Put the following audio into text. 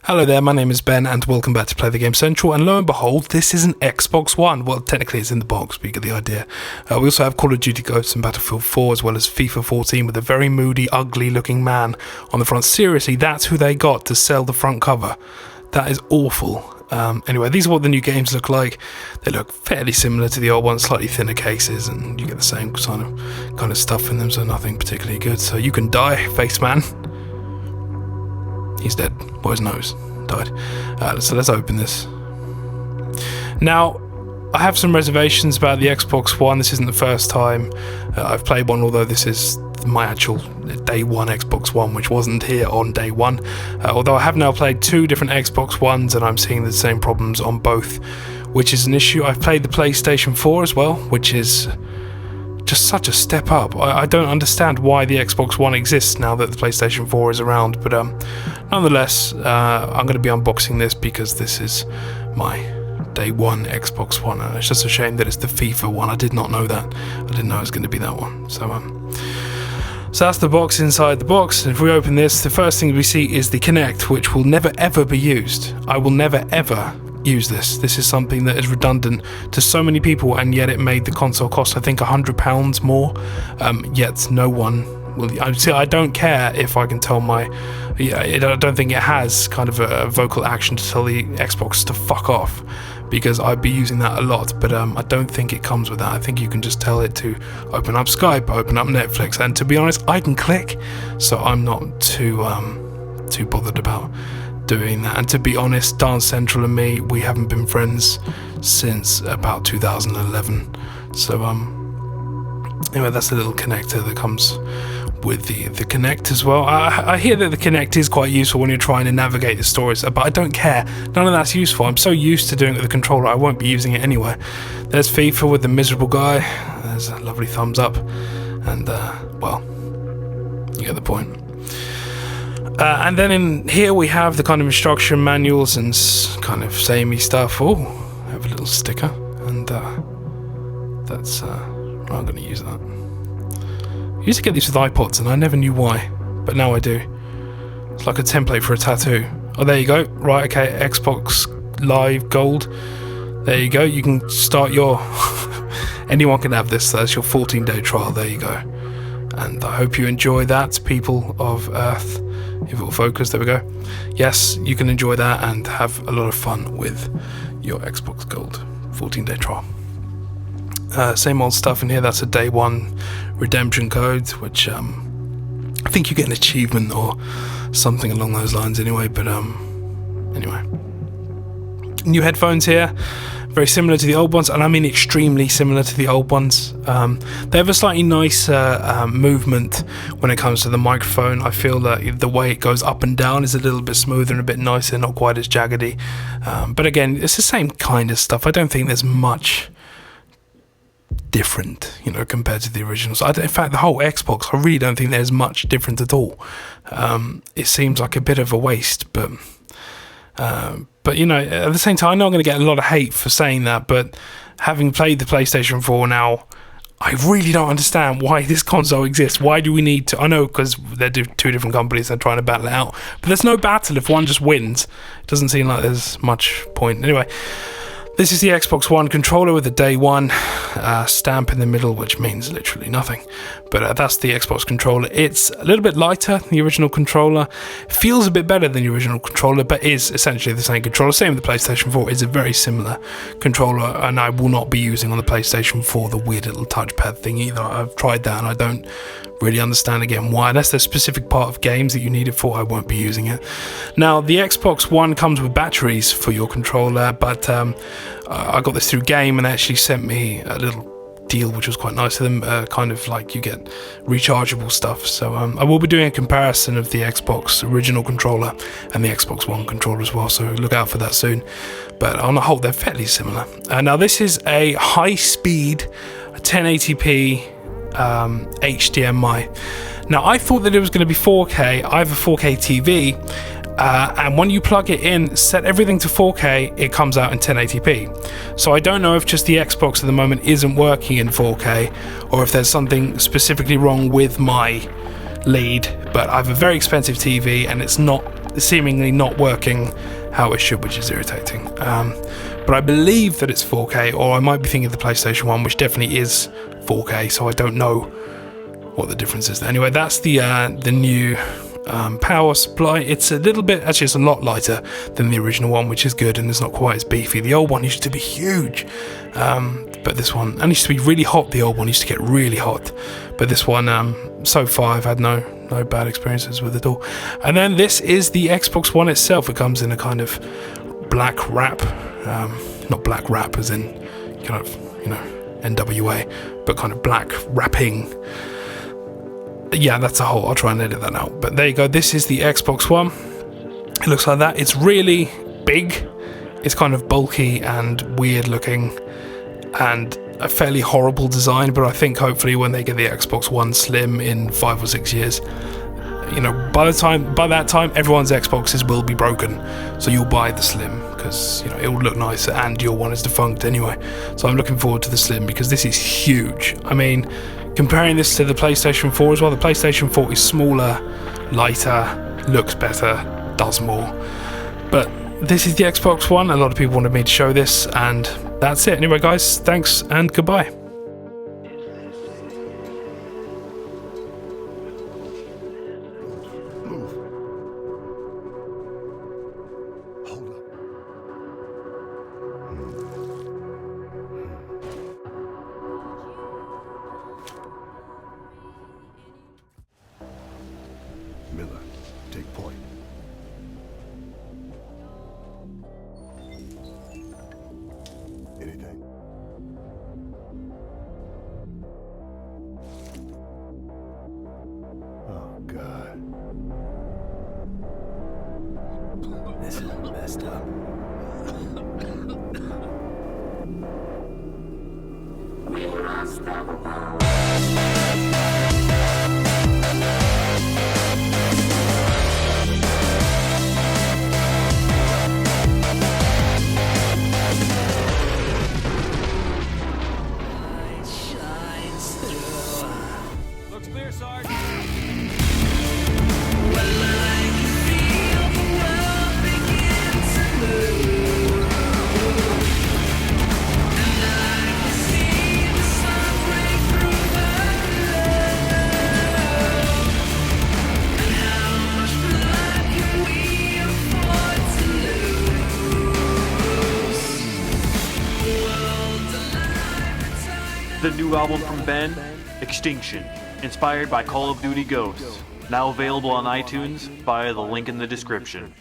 Hello there, my name is Ben and welcome back to PlayTheGAMEcentral, and lo and behold, this is an Xbox One. Well, technically it's in the box, but you get the idea. We also have Call of Duty Ghosts and Battlefield 4, as well as FIFA 14 with a very moody, ugly looking man on the front. Seriously, that's who they got to sell the front cover. That is awful. Anyway, these are what the new games look like. They look fairly similar to the old ones, slightly thinner cases, and you get the same kind of stuff in them, so nothing particularly good. So you can die, face man. He's dead. Well, his nose died. So let's open this. Now, I have some reservations about the Xbox One. This isn't the first time I've played one, although this is my actual day one Xbox One, which wasn't here on day one. Although I have now played two different Xbox Ones, and I'm seeing the same problems on both, which is an issue. I've played the PlayStation 4 as well, which is just such a step up. I don't understand why the Xbox One exists now that the PlayStation 4 is around, but nonetheless, I'm going to be unboxing this because this is my day one Xbox One, and it's just a shame that it's the FIFA one. I did not know that. I didn't know it was going to be that one. So that's the box inside the box. And if we open this, the first thing we see is the Kinect, which will never ever be used. I will never ever use this. This is something that is redundant to so many people, and yet it made the console cost, I think, £100 more. Yet no one will. I don't care if I can tell I don't think it has kind of a vocal action to tell the Xbox to fuck off, because I'd be using that a lot, but I don't think it comes with that. I think you can just tell it to open up Skype, open up Netflix, and to be honest, I can click, so I'm not too bothered about doing that. And to be honest, Dance Central and me, we haven't been friends since about 2011. So anyway, that's a little connector that comes with the Kinect as well. I hear that the Kinect is quite useful when you're trying to navigate the stories, but I don't care. None of that's useful. I'm so used to doing it with the controller, I won't be using it anyway. There's FIFA with the miserable guy. There's a lovely thumbs up, and well, you get the point. And then in here we have the kind of instruction manuals and kind of samey stuff. Oh, I have a little sticker, and that's I'm going to use that. I used to get these with iPods and I never knew why, but now I do. It's like a template for a tattoo. Oh, there you go. Right, okay, Xbox Live Gold. There you go. You can start your... Anyone can have this. That's your 14-day trial. There you go. And I hope you enjoy that, people of Earth. If it will focus, there we go. Yes, you can enjoy that and have a lot of fun with your Xbox Gold 14-day trial. Same old stuff in here. That's a day one redemption code, which I think you get an achievement or something along those lines anyway, but anyway. New headphones here, very similar to the old ones, and I mean extremely similar to the old ones. They have a slightly nicer movement when it comes to the microphone. I feel that the way it goes up and down is a little bit smoother and a bit nicer, not quite as jaggedy. But again, it's the same kind of stuff. I don't think there's much different, compared to the originals. In fact, the whole Xbox, I really don't think there's much different at all. It seems like a bit of a waste, but at the same time, I know I'm going to get a lot of hate for saying that, but having played the PlayStation 4 now, I really don't understand why this console exists. Why do we need to... I know, because they're two different companies, they're trying to battle it out, but there's no battle if one just wins. It doesn't seem like there's much point. Anyway, this is the Xbox One controller with a day one stamp in the middle, which means literally nothing. But that's the Xbox controller. It's a little bit lighter than the original controller. Feels a bit better than the original controller, but is essentially the same controller. Same with the PlayStation 4. It's a very similar controller, and I will not be using on the PlayStation 4 the weird little touchpad thing either. I've tried that, and I don't really understand again why. Unless there's a specific part of games that you need it for, I won't be using it. Now, the Xbox One comes with batteries for your controller, but I got this through Game, and they actually sent me a little deal which was quite nice to them, kind of like you get rechargeable stuff. So I will be doing a comparison of the Xbox original controller and the Xbox One controller as well, so look out for that soon. But on the whole, they're fairly similar. Now this is a high-speed 1080p HDMI. Now I thought that it was going to be 4K. I have a 4K TV, and when you plug it in, set everything to 4K, it comes out in 1080p. So I don't know if just the Xbox at the moment isn't working in 4K, or if there's something specifically wrong with my lead, but I have a very expensive TV and it's not seemingly not working how it should, which is irritating. But I believe that it's 4K, or I might be thinking of the PlayStation 1, which definitely is 4K, so I don't know what the difference is. Anyway, that's the new power supply. It's a little bit, actually it's a lot lighter than the original one, which is good, and it's not quite as beefy. The old one used to be huge, but this one, and used to be really hot. The old one used to get really hot, but this one, so far I've had no bad experiences with it all. And then this is the Xbox One itself. It comes in a kind of black wrap, not black wrap as in kind of, you know, NWA, but kind of black wrapping. Yeah, that's a whole, I'll try and edit that out. But there you go, this is the Xbox One. It looks like that. It's really big. It's kind of bulky and weird looking and a fairly horrible design, but I think hopefully when they get the Xbox One Slim in 5 or 6 years, you know, by that time everyone's Xboxes will be broken, so you'll buy the Slim because, you know, it will look nicer and your one is defunct anyway. So I'm looking forward to the Slim because this is huge. I mean, comparing this to the PlayStation 4 as well, the PlayStation 4 is smaller, lighter, looks better, does more, but this is the Xbox One. A lot of people wanted me to show this, and that's it. Anyway guys, thanks and goodbye. Miller, take point. Anything? Oh, God. This is messed up. Looks clear, Sarge. The new album from Benn, Extinction, inspired by Call of Duty Ghosts, now available on iTunes via the link in the description.